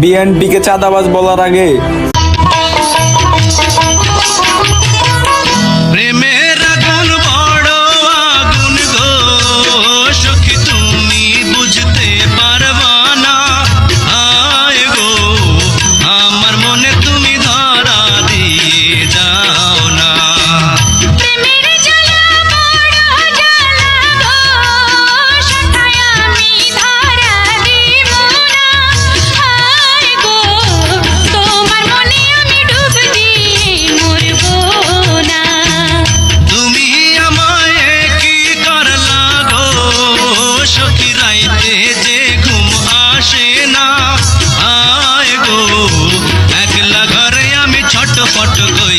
বিএনপিকে চাঁদাবাজ বলার আগে প্রেমের আগুন বড় আগুন গো সখী তুমি বুঝতে পারবা না আয় গো আমার মনে তুমি ধরা দিয়ে যাও না প্রেমের জ্বালা বড় জ্বালা গো সখায় আমি ধরা দিব না হায় গো তোমার মনে আমি ডুব দিয়ে মরব না তুমি আমায় কি করলা গো সখী রাইতে যে ঘুম আসে না আয় গো একলা ঘরে আমি ছটফট কই